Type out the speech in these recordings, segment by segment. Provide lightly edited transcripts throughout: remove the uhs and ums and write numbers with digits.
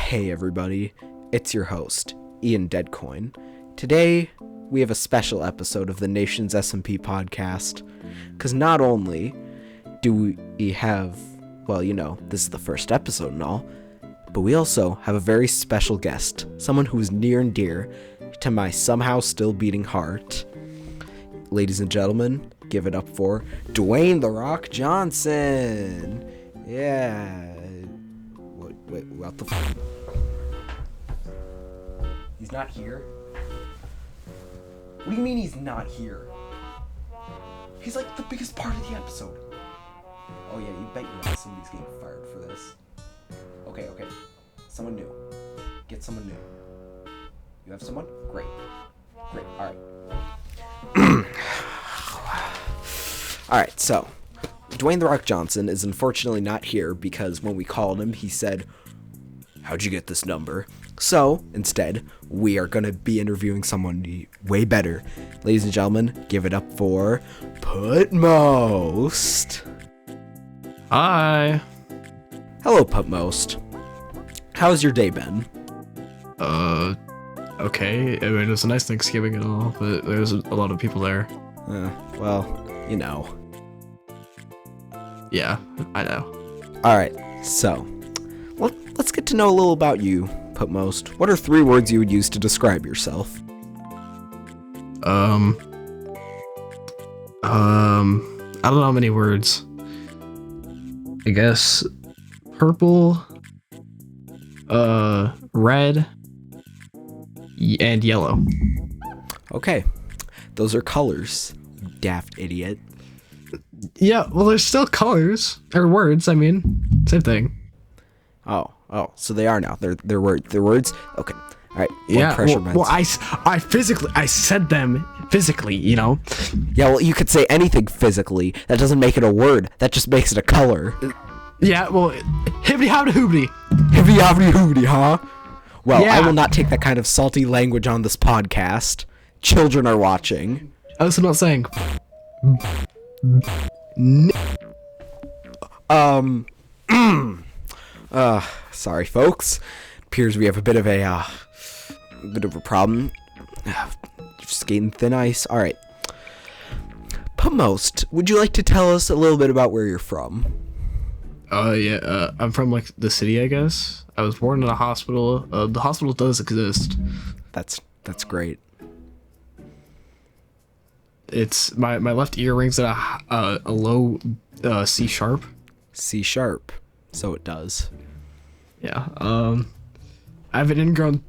Hey everybody, it's your host, Ian Deadcoin. Today, we have a special episode of the nation's SMP podcast, because not only do we have, this is the first episode and all, but we also have a very special guest, someone who is near and dear to my somehow still beating heart. Ladies and gentlemen, give it up for Dwayne "The Rock" Johnson. Yeah. Wait, what the f***? He's not here? What do you mean he's not here? He's like the biggest part of the episode. Oh yeah, you bet your ass somebody's getting fired for this. Okay. Someone new. Get someone new. You have someone? Great. Alright. Alright, so Dwayne "The Rock" Johnson is unfortunately not here because when we called him, he said, "How'd you get this number?" So, instead, we are going to be interviewing someone way better. Ladies and gentlemen, give it up for Putmost. Hi. Hello, Putmost. How's your day been? Okay. I mean, it was a nice Thanksgiving and all, but there's a lot of people there. You know. Yeah, I know. Alright, so, let's get to know a little about you, Putmost. What are 3 words you would use to describe yourself? I don't know how many words. I guess purple, red, and yellow. Okay, those are colors, you daft idiot. Yeah, well, there's still colors, or words, I mean, same thing. Oh, so they are now. They're words? Okay. All right. Yeah, well, I said them physically, you know? Yeah, well, you could say anything physically. That doesn't make it a word. That just makes it a color. Yeah, well, hibbity-howdy-hoobity. Hibbity-howdy-hoobity, huh? Well, yeah. I will not take that kind of salty language on this podcast. Children are watching. That's what I'm not saying. Sorry, folks. Appears we have a bit of a problem. Skating thin ice. All right. Putmost, would you like to tell us a little bit about where you're from? I'm from, the city, I guess. I was born in a hospital. The hospital does exist. That's great. It's my left ear rings at a low C sharp. C sharp. So it does. Yeah. I have an ingrown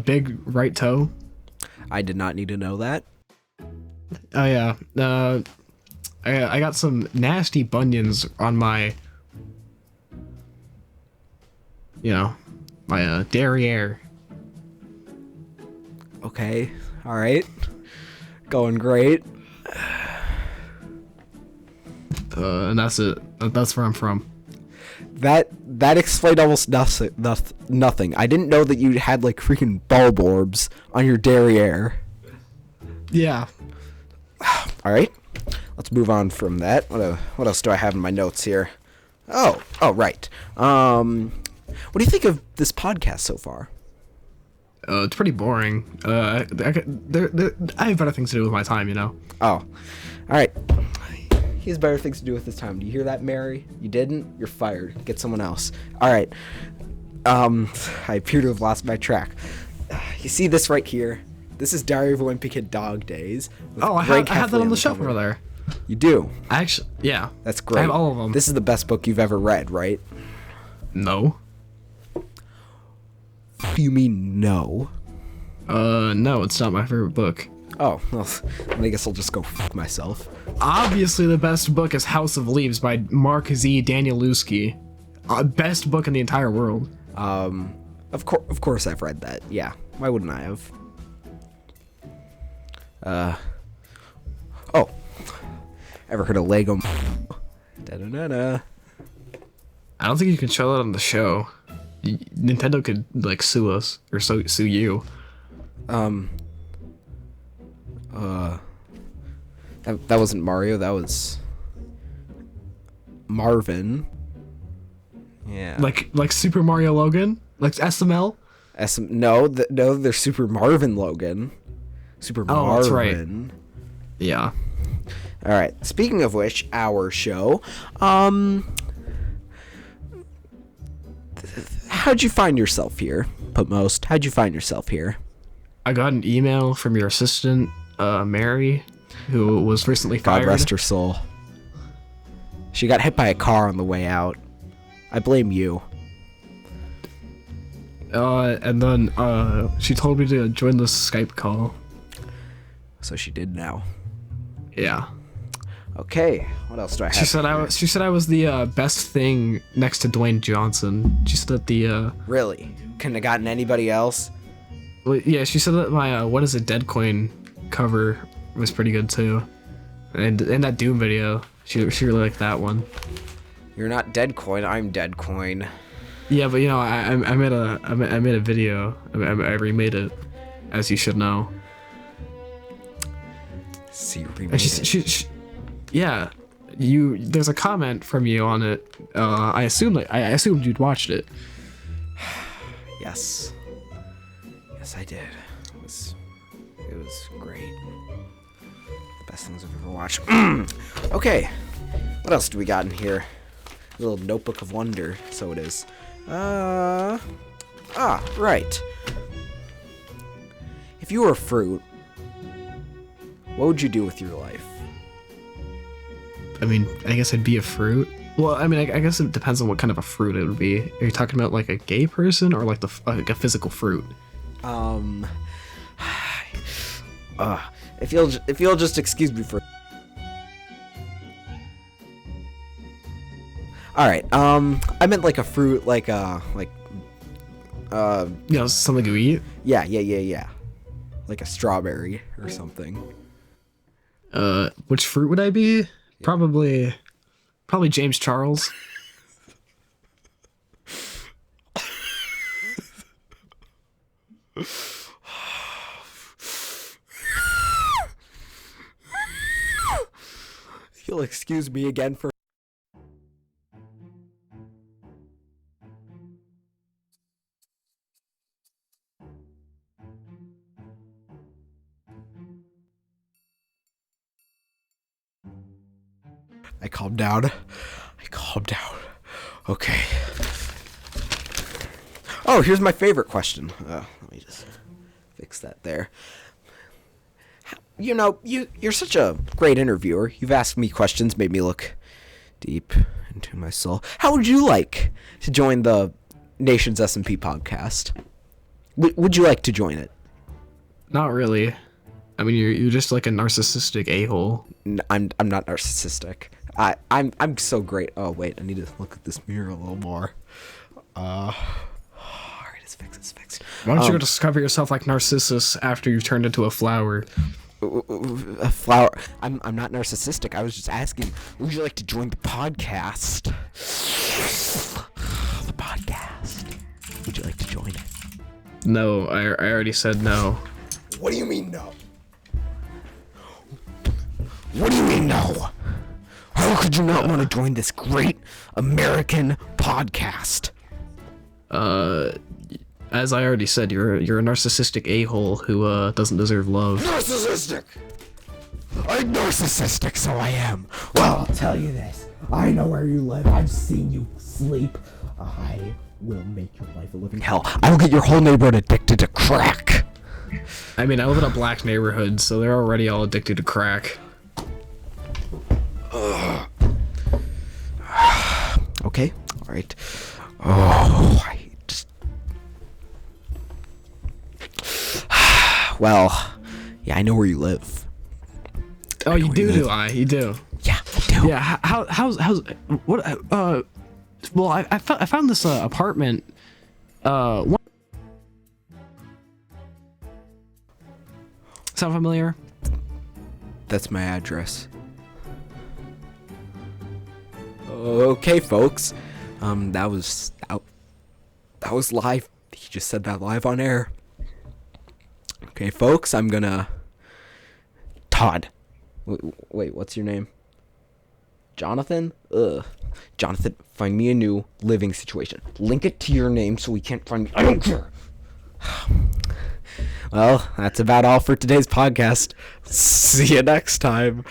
big right toe. I did not need to know that. Oh yeah. I got some nasty bunions on my derriere. Okay. All right. Going great. And that's it. That's where I'm from. That explained almost nothing. I didn't know that you had freaking bulb orbs on your derriere. Yeah. All right. Let's move on from that. What else do I have in my notes here? Oh, right. What do you think of this podcast so far? It's pretty boring. I have better things to do with my time, you know? Oh, all right. He has better things to do with his time. Do you hear that, Mary? You didn't? You're fired. Get someone else. All right. I appear to have lost my track. You see this right here? This is Diary of a Wimpy Kid Dog Days. I have that on the shelf over there. You do? Actually, yeah. That's great. I have all of them. This is the best book you've ever read, right? No. What do you mean, no? No, it's not my favorite book. Oh, well, I guess I'll just go fuck myself. Obviously, the best book is House of Leaves by Mark Z. Danielewski. Best book in the entire world. Of course I've read that. Yeah, why wouldn't I have? Ever heard of Lego? Da-da-da-da. I don't think you can show that on the show. Nintendo could sue us or sue you. That wasn't Mario. That was Marvin. Yeah. Like Super Mario Logan? Like SML? No, they're Super Marvin Logan. Super Marvin. That's right. Yeah. All right. Speaking of which, our show. How'd you find yourself here, Putmost? How'd you find yourself here? I got an email from your assistant, Mary, who was recently fired. God rest her soul. She got hit by a car on the way out. I blame you. And then she told me to join the Skype call. So she did now. Yeah. Okay. What else do I have? She said I was the best thing next to Dwayne Johnson. She said that the Really? Couldn't have gotten anybody else? well, yeah, she said that my what is it, Dead Coin cover was pretty good too. And in that Doom video, she really liked that one. You're not Dead Coin, I'm Dead Coin. Yeah, but you know, I made a video. I remade it, as you should know. See, you remade it. Yeah, there's a comment from you on it. I assumed you'd watched it. Yes. Yes, I did. It was great. The best things I've ever watched. Okay. What else do we got in here? A little notebook of wonder, so it is. Right. If you were a fruit, what would you do with your life? I mean, I guess I'd be a fruit. Well, I mean, I guess it depends on what kind of a fruit it would be. Are you talking about like a gay person or like like a physical fruit? If you'll just excuse me for. All right. I meant like a fruit, like You know, something you eat. Yeah. Like a strawberry or something. Which fruit would I be? Probably James Charles. You'll excuse me again for. I calmed down. Okay. Oh, here's my favorite question. Let me just fix that there. You know, you're such a great interviewer. You've asked me questions, made me look deep into my soul. How would you like to join the Nation's SMP podcast? Would you like to join it? Not really. I mean, you're just like a narcissistic a-hole. I'm not narcissistic. I'm so great. Oh wait, I need to look at this mirror a little more. Alright, it's fixed. Why don't you go discover yourself like Narcissus after you've turned into a flower? A flower. I'm not narcissistic. I was just asking, would you like to join the podcast? The podcast. Would you like to join it? No, I already said no. What do you mean no? What do you mean no? How could you not want to join this great American podcast? As I already said, you're a narcissistic a-hole who doesn't deserve love. Narcissistic! I'm narcissistic, so I am. Well, I'll tell you this. I know where you live. I've seen you sleep. I will make your life a living hell. I will get your whole neighborhood addicted to crack. I mean, I live in a black neighborhood, so they're already all addicted to crack. Okay, alright. Oh, I just... Well, yeah, I know where you live. Oh, you do, You do? Yeah, I do. Yeah, how's... What, well, I found this apartment, Sound familiar? That's my address. Okay, folks. That was live. He just said that live on air. Okay, folks, I'm gonna... Todd. Wait, what's your name? Jonathan? Ugh. Jonathan, find me a new living situation. Link it to your name so we can't find me. I don't care. Well, that's about all for today's podcast. See you next time.